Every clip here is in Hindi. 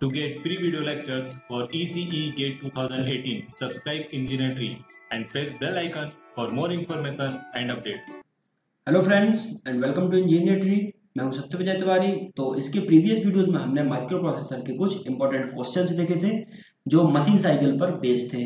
To get free video lectures for ECE GATE 2018, subscribe Engineer Tree and press bell icon for more information and update. Hello friends and welcome to engineer tree. मैं हूं सत्य विजय तिवारी। तो इसके प्रीवियस वीडियोस में हमने माइक्रो प्रोसेसर के कुछ इंपॉर्टेंट क्वेश्चंस देखे थे जो मशीन साइकिल पर बेस्ड थे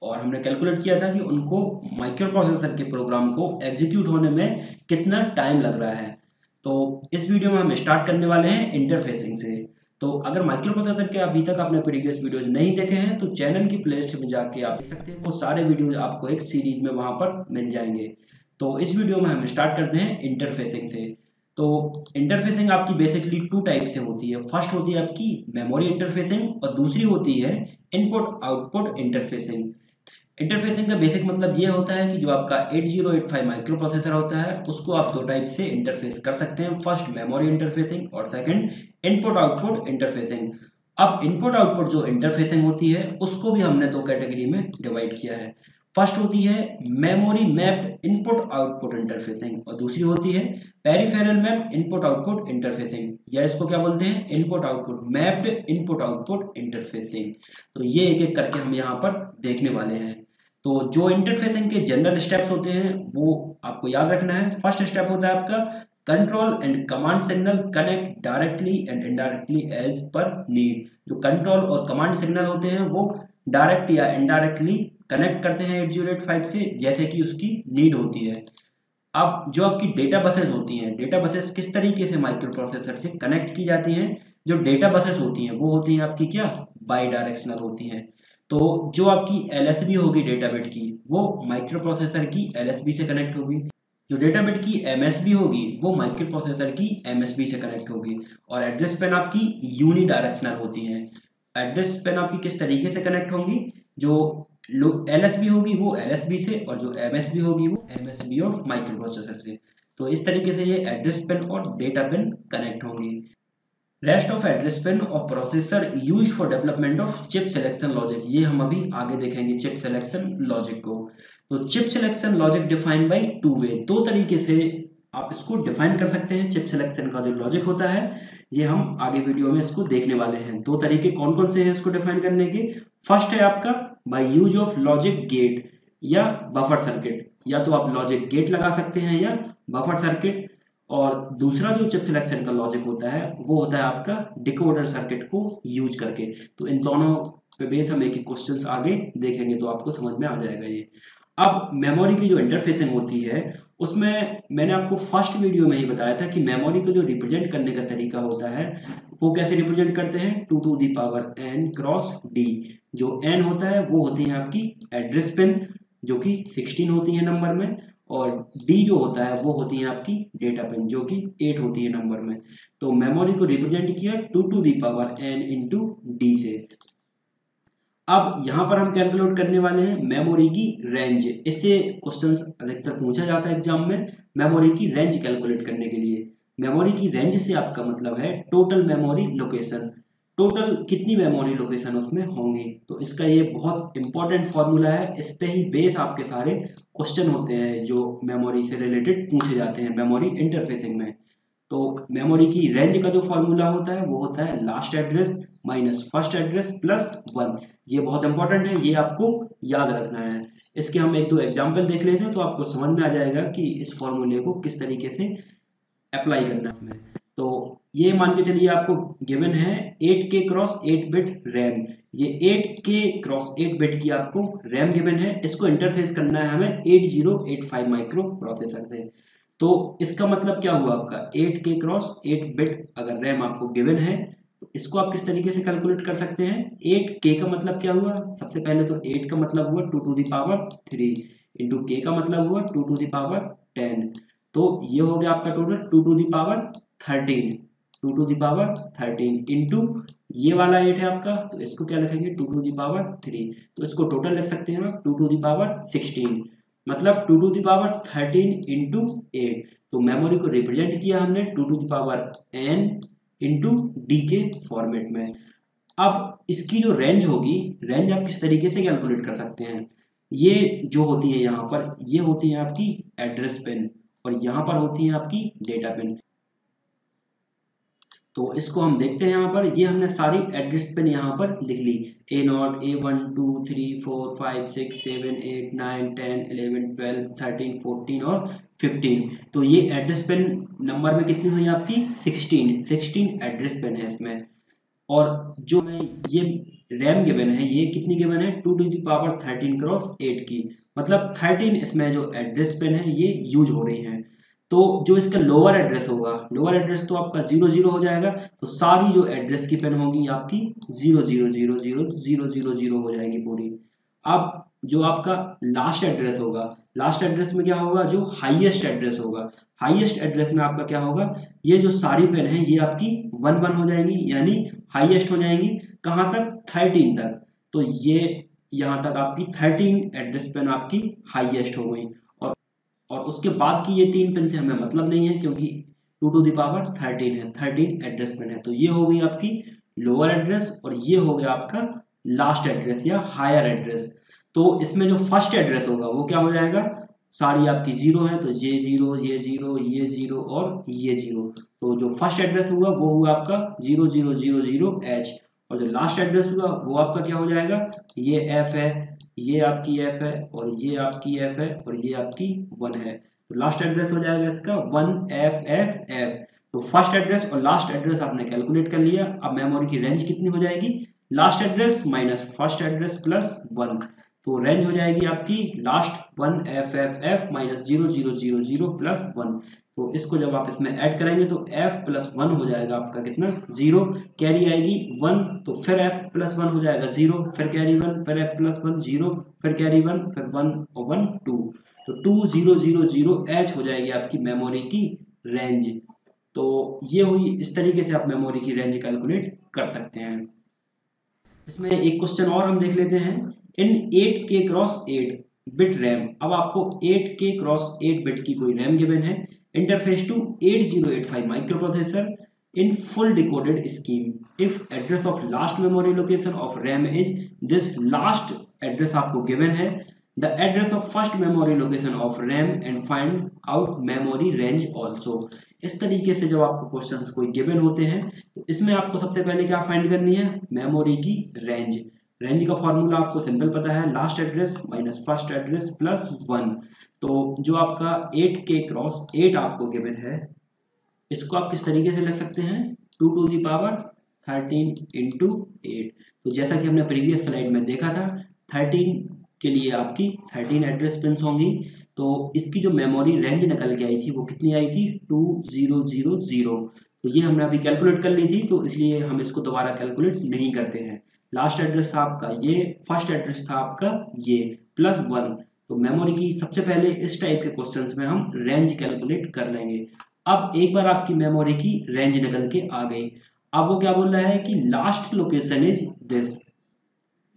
और हमने कैलकुलेट किया था कि उनको माइक्रो प्रोसेसर के प्रोग्राम को एग्जीक्यूट होने में कितना टाइम लग रहा है। तो इस वीडियो में हम स्टार्ट करने वाले हैं इंटरफेसिंग से। तो अगर माइक्रो प्रोसेसर के अभी तक आपने प्रीवियस वीडियोज नहीं देखे हैं तो चैनल की प्लेलिस्ट में जाके आप देख सकते हैं। वो सारे वीडियोज आपको एक सीरीज में वहां पर मिल जाएंगे। तो इस वीडियो में हम स्टार्ट करते हैं इंटरफेसिंग से। तो इंटरफेसिंग आपकी बेसिकली टू टाइप से होती है। फर्स्ट होती है आपकी मेमोरी इंटरफेसिंग और दूसरी होती है इनपुट आउटपुट इंटरफेसिंग। इंटरफेसिंग का बेसिक मतलब ये होता है कि जो आपका 8085 माइक्रो प्रोसेसर होता है उसको आप दो टाइप से इंटरफेस कर सकते हैं। फर्स्ट मेमोरी इंटरफेसिंग और सेकंड इनपुट आउटपुट इंटरफेसिंग। अब इनपुट आउटपुट जो इंटरफेसिंग होती है उसको भी हमने दो कैटेगरी में डिवाइड किया है। फर्स्ट होती है memory mapped input output interfacing और दूसरी होती है peripheral mapped input output interfacing, या इसको क्या बोलते हैं input output mapped input output interfacing. तो ये एक एक करके हम यहाँ पर देखने वाले हैं। तो जो इंटरफेसिंग के जनरल स्टेप्स होते हैं वो आपको याद रखना है। फर्स्ट स्टेप होता है आपका control and command signal connect directly and indirectly as per need. जो कंट्रोल और कमांड सिग्नल होते हैं वो डायरेक्ट या इनडायरेक्टली कनेक्ट करते हैं 8085 से जैसे कि उसकी नीड होती है। अब जो आपकी डेटा बसेस होती हैं, डेटा बसेस किस तरीके से माइक्रो प्रोसेसर से कनेक्ट की जाती हैं। जो डेटा बसेस होती हैं वो होती हैं आपकी क्या बाई डायरेक्शनल होती हैं। तो जो आपकी LSB होगी डेटा बिट की वो माइक्रो प्रोसेसर की LSB से कनेक्ट होगी। जो डेटा बिट की MSB होगी वो माइक्रो प्रोसेसर की MSB से कनेक्ट होगी। और एड्रेस पेन आपकी यूनी डायरेक्शनल होती हैं। एड्रेस पेन आपकी किस तरीके से कनेक्ट होंगी, जो LSB होगी वो LSB से और जो MSB होगी वो MSB और माइक्रो प्रोसेसर से। तो इस तरीके से ये एड्रेस पेन और डेटा पेन कनेक्ट होंगी। रेस्ट ऑफ एड्रेस पेन और processor use for development of chip selection logic, ये हम अभी आगे देखेंगे चिप सिलेक्शन लॉजिक को। तो chip selection logic defined by two way, दो तरीके से आप इसको डिफाइन कर सकते हैं। चिप सिलेक्शन का जो लॉजिक होता है ये हम आगे वीडियो में इसको देखने वाले हैं। दो तरीके कौन कौन से हैं इसको डिफाइन करने के। फर्स्ट है आपका by use of logic gate या बफर सर्किट, या तो आप लॉजिक गेट लगा सकते हैं या बफर सर्किट। और दूसरा जो चिप सिलेक्शन का लॉजिक होता है वो होता है आपका डिकोडर सर्किट को यूज करके। तो इन दोनों पे बेस हम एक एक क्वेश्चंस आगे देखेंगे तो आपको समझ में आ जाएगा ये। अब मेमोरी की जो इंटरफेसिंग होती है उसमें मैंने आपको फर्स्ट वीडियो में ही बताया था कि मेमोरी को जो रिप्रेजेंट करने का तरीका होता है वो कैसे रिप्रेजेंट करते हैं 2 to the power n cross d। जो n होता है वो होती है आपकी एड्रेस पिन जो कि 16 होती है नंबर में, और d जो होता है वो होती है आपकी डेटा पिन जो कि 8 होती है नंबर में। तो मेमोरी को रिप्रेजेंट किया 2 to the power n into d से। अब यहाँ पर हम कैलकुलेट करने वाले हैं मेमोरी की रेंज। इससे क्वेश्चंस अधिकतर पूछा जाता है एग्जाम में मेमोरी की रेंज कैलकुलेट करने के लिए। मेमोरी की रेंज से आपका मतलब है टोटल मेमोरी लोकेशन, टोटल कितनी मेमोरी लोकेशन उसमें होंगी। तो इसका ये बहुत इंपॉर्टेंट फॉर्मूला है, इस पे ही बेस आपके सारे क्वेश्चन होते हैं जो मेमोरी से रिलेटेड पूछे जाते हैं मेमोरी इंटरफेसिंग में। तो मेमोरी की रेंज का जो फॉर्मूला होता है वो होता है last address minus first address plus 1। ये बहुत इंपॉर्टेंट है, ये आपको याद रखना है। इसके हम एक दो एग्जाम्पल देख लेते हैं तो आपको समझ में आ जाएगा कि इस फॉर्मूले को किस तरीके से अप्लाई करना है इसमें। तो ये मान के चलिए आपको गिवन है 8K क्रॉस 8 बिट रैम। ये 8K क्रॉस 8 बिट की आपको रैम गिवन है। इसको इंटरफेस करना है हमें 8085 माइक्रो प्रोसेसर से। तो इसका मतलब क्या हुआ आपका 8K क्रॉस 8 बिट अगर रैम आपको गिवन है तो इसको आप किस तरीके से कैलकुलेट कर सकते हैं। 8K का मतलब क्या हुआ, सबसे पहले तो 8 का मतलब हुआ 2 to the power 3 into K का मतलब हुआ 2 to the power 10। तो ये हो गया आपका total 2 to the power 13, 2 to the power 13 into ये वाला 8 है आपका तो इसको क्या लिखेंगे 2 to the power 3। तो इसको टोटल लिख सकते हैं 2 to the power 16, मतलब 2 to the power 13 इंटू 8। तो मेमोरी को रिप्रेजेंट किया हमने 2 to the power n into D के फॉर्मेट में। अब इसकी जो रेंज होगी, रेंज आप किस तरीके से कैलकुलेट कर सकते हैं। ये जो होती है यहाँ पर ये होती है आपकी एड्रेस पिन और यहाँ पर होती है आपकी डेटा पिन। तो इसको हम देखते हैं यहाँ पर, ये हमने सारी एड्रेस पेन यहाँ पर लिख ली, A0, A1, 2, 3, 4, 5, 6, 7, 8, 9, 10, 11, 12, 13, 14 और 15। तो ये एड्रेस पेन नंबर में कितनी हुई आपकी 16 एड्रेस पेन है इसमें। और जो हमें ये रैम गिवन है ये कितनी गिवन है 2 to the power 13x8 की, मतलब 13 इसमें जो एड्रेस पेन है ये यूज हो रही हैं। तो जो इसका लोअर एड्रेस होगा, लोअर एड्रेस तो आपका 00 हो जाएगा, तो सारी जो एड्रेस की पेन होगी आपकी 0000000 हो जाएगी पूरी। अब जो आपका लास्ट एड्रेस होगा, लास्ट एड्रेस में क्या होगा, जो हाईएस्ट एड्रेस होगा, हाईएस्ट एड्रेस में आपका क्या होगा, ये जो सारी पेन है ये आपकी 1 हो जाएंगी, यानी हाईएस्ट हो जाएंगी। कहाँ तक 13 तक, तो ये यहाँ तक आपकी 13 एड्रेस पेन आपकी हाईएस्ट हो गई। और उसके बाद की ये 3 पेन से हमें मतलब नहीं है, क्योंकि 2 to the power 13 है, 13 एड्रेस पेन है। तो ये हो गई आपकी लोअर एड्रेस और ये हो गया आपका लास्ट एड्रेस या हायर एड्रेस। तो इसमें जो फर्स्ट एड्रेस होगा वो क्या हो जाएगा, सारी आपकी 0 है, तो ये 0, ये 0, ये 0 और ये 0। तो जो फर्स्ट एड्रेस हुआ वो हुआ आपका 0000H, और जो लास्ट एड्रेस हुआ वो आपका क्या हो जाएगा, ये F है, ये आपकी F है, और ये आपकी F है, और ये आपकी 1 है। तो लास्ट एड्रेस हो जाएगा इसका 1FFF। तो फर्स्ट एड्रेस और लास्ट एड्रेस आपने कैलकुलेट कर लिया। अब मेमोरी की रेंज कितनी हो जाएगी, last address minus first address plus 1, तो रेंज हो जाएगी आपकी लास्ट 1FFF माइनस 0000 प्लस 1। तो इसको जब आप इसमें ऐड करेंगे तो F प्लस 1 हो जाएगा आपका कितना 0, कैरी आएगी 1, तो फिर F प्लस 1 हो जाएगा 0, फिर कैरी 1, फिर F प्लस 1 0, फिर कैरी 1, फिर 1 और 1 2, तो 2000H हो जाएगी आपकी मेमोरी की रेंज। तो ये हुई, इस तरीके से आप मेमोरी की रेंज कैलकुलेट कर सकते हैं। इसमें एक क्वेश्चन और हम देख लेते हैं। इन 8K क्रॉस 8 बिट रैम, अब आपको 8K क्रॉस 8 बिट की कोई रैम गिवन है, interface to 8085 microprocessor in full decoded scheme, if address of last memory location of RAM is this, last address आपको गिवन है, the address of first memory location of RAM and find out memory range also. इस तरीके से जब आपको क्वेश्चंस कोई गिवन होते हैं तो इसमें आपको सबसे पहले क्या फाइंड करनी है, मेमोरी की रेंज। रेंज का फॉर्मूला आपको सिंपल पता है, last address minus first address plus 1। तो जो आपका 8K क्रॉस 8 आपको गिवन है, इसको आप किस तरीके से लिख सकते हैं, 2 to the power 13 into 8। तो जैसा कि हमने प्रीवियस स्लाइड में देखा था, 13 के लिए आपकी 13 एड्रेस पिन्स होंगी। तो इसकी जो मेमोरी रेंज निकल के आई थी वो कितनी आई थी 2000। तो ये हमने अभी कैलकुलेट कर ली थी, तो इसलिए हम इसको दोबारा कैलकुलेट नहीं करते हैं। लास्ट एड्रेस था आपका ये, फर्स्ट एड्रेस था आपका ये, प्लस 1। तो मेमोरी की सबसे पहले इस टाइप के क्वेश्चंस में हम रेंज कैलकुलेट कर लेंगे। अब एक बार आपकी मेमोरी की रेंज निकल के आ गई, अब वो क्या बोल रहा है कि last location is this,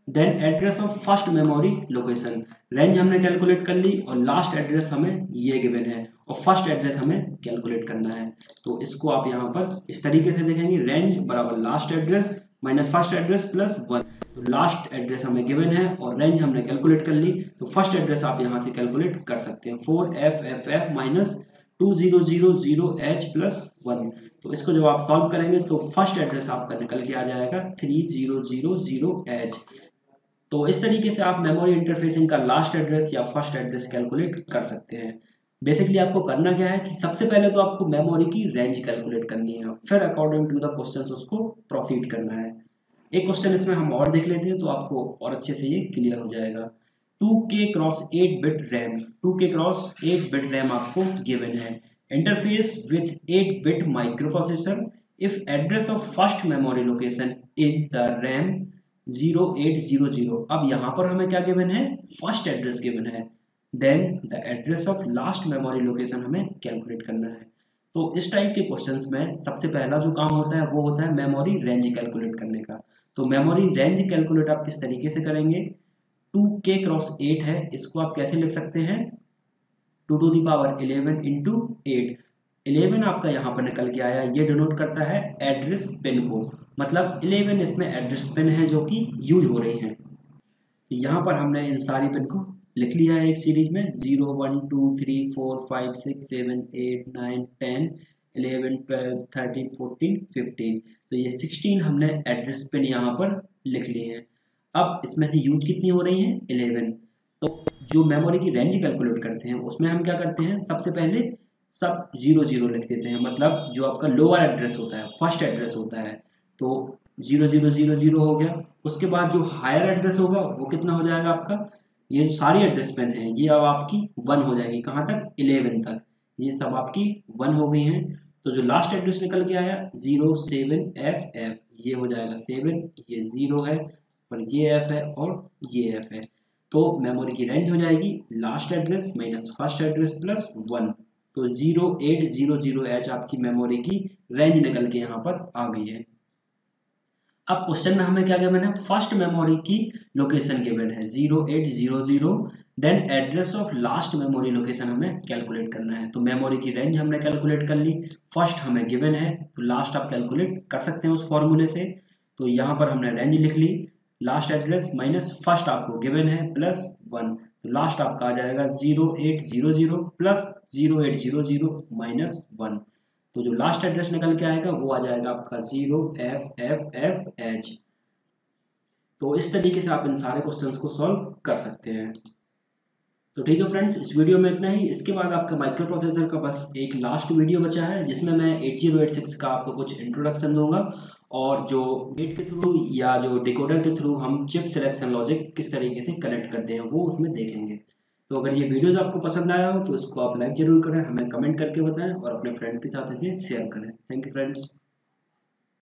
then address of first memory location. Range हमने कैलकुलेट कर ली और लास्ट एड्रेस हमें ये गिवन है और फर्स्ट एड्रेस हमें कैलकुलेट करना है। तो इसको आप यहाँ पर इस तरीके से देखेंगे, रेंज बराबर last address minus first address plus 1। तो लास्ट एड्रेस हमें गिवन है और रेंज हमने कैलकुलेट कर ली, तो फर्स्ट एड्रेस आप यहाँ से कैलकुलेट कर सकते हैं, 4FFF माइनस 2000H प्लस 1। तो इसको जब आप सॉल्व करेंगे तो फर्स्ट एड्रेस आपका निकल के आ जाएगा 3000H। तो इस तरीके से आप मेमोरी इंटरफेसिंग का लास्ट एड्रेस या फर्स्ट एड्रेस कैलकुलेट कर सकते हैं। बेसिकली आपको करना क्या है कि सबसे पहले तो आपको मेमोरी की रेंज कैलकुलेट करनी है, फिर अकॉर्डिंग टू द क्वेश्चंस उसको प्रोसीड करना है। एक क्वेश्चन इसमें हम और देख लेते हैं तो आपको और अच्छे से ये क्लियर हो जाएगा। 2K cross 8 bit RAM, 2K cross 8 bit RAM आपको गिवन है, interface with 8 bit microprocessor, if address of first memory location is the RAM 0800। अब यहाँ पर हमें क्या गिवन है, फर्स्ट एड्रेस गिवन है, then the address of last memory location हमें कैलकुलेट करना है। तो इस टाइप के क्वेश्चंस में सबसे पहला जो काम होता है वो होता है मेमोरी रेंज कैलकुलेट करने का। तो मेमोरी रेंज कैलकुलेट आप किस तरीके से करेंगे, 2K क्रॉस 8 है, इसको आप कैसे लिख सकते हैं, 2 to the power 11 into 8। 11 आपका यहाँ पर निकल के आया, ये डिनोट करता है एड्रेस पिन को, मतलब 11 इसमें एड्रेस पिन है जो कि यूज हो रही हैं। यहाँ पर हमने इन सारी पिन को लिख लिया है एक सीरीज में, 0 1 2 3 4 5 6 7 8 9 10 11, 12, 13, 14, 15। तो ये 16 हमने एड्रेस पिन यहाँ पर लिख लिए हैं। अब इसमें से यूज कितनी हो रही है? 11। तो जो मेमोरी की रेंज कैलकुलेट करते हैं उसमें हम क्या करते हैं, सबसे पहले सब 0 लिख देते हैं, मतलब जो आपका लोअर एड्रेस होता है, फर्स्ट एड्रेस होता है, तो 0000 हो गया। उसके बाद जो हायर एड्रेस होगा वो कितना हो जाएगा आपका, ये जो सारी एड्रेस पेन है ये अब आपकी 1 हो जाएगी। कहाँ तक? 11 तक, ये सब आपकी 1 हो गई हैं। तो जो लास्ट एड्रेस निकल के आया 07FF, ये हो जाएगा 7, ये 0 है और ये F है और ये F है। तो मेमोरी की रेंज हो जाएगी last address minus first address plus 1, तो 0800H आपकी मेमोरी की रेंज निकल के यहाँ पर आ गई है। अब क्वेश्चन में हमें क्या गिवन है? फर्स्ट मेमोरी की लोकेशन गिवन है 0800, then address of last memory location हमें कैलकुलेट करना है। तो मेमोरी की रेंज हमने कैलकुलेट कर ली, फर्स्ट हमें गिवन है तो लास्ट आप कैलकुलेट कर सकते हैं उस फॉर्मूले से। तो यहाँ पर हमने रेंज लिख ली, लास्ट एड्रेस माइनस फर्स्ट आपको गिवन है प्लस 1, तो लास्ट आपका आ जाएगा 0800 प्लस 0800 माइनस 1। तो जो लास्ट एड्रेस निकल के आएगा वो आ जाएगा आपका 0FFFH। तो इस तरीके से आप इन सारे क्वेश्चंस को सॉल्व कर सकते हैं। तो ठीक है फ्रेंड्स, इस वीडियो में इतना ही। इसके बाद आपका माइक्रो प्रोसेसर का बस एक लास्ट वीडियो बचा है जिसमें मैं 8086 का आपको कुछ इंट्रोडक्शन दूंगा और जो गेट के थ्रू या जो डिकोडर के थ्रू हम चिप सिलेक्शन लॉजिक किस तरीके से कनेक्ट करते हैं वो उसमें देखेंगे। तो अगर ये वीडियोज आपको पसंद आया हो तो इसको आप लाइक जरूर करें, हमें कमेंट करके बताएं और अपने फ्रेंड्स के साथ इसे शेयर करें। Thank you friends.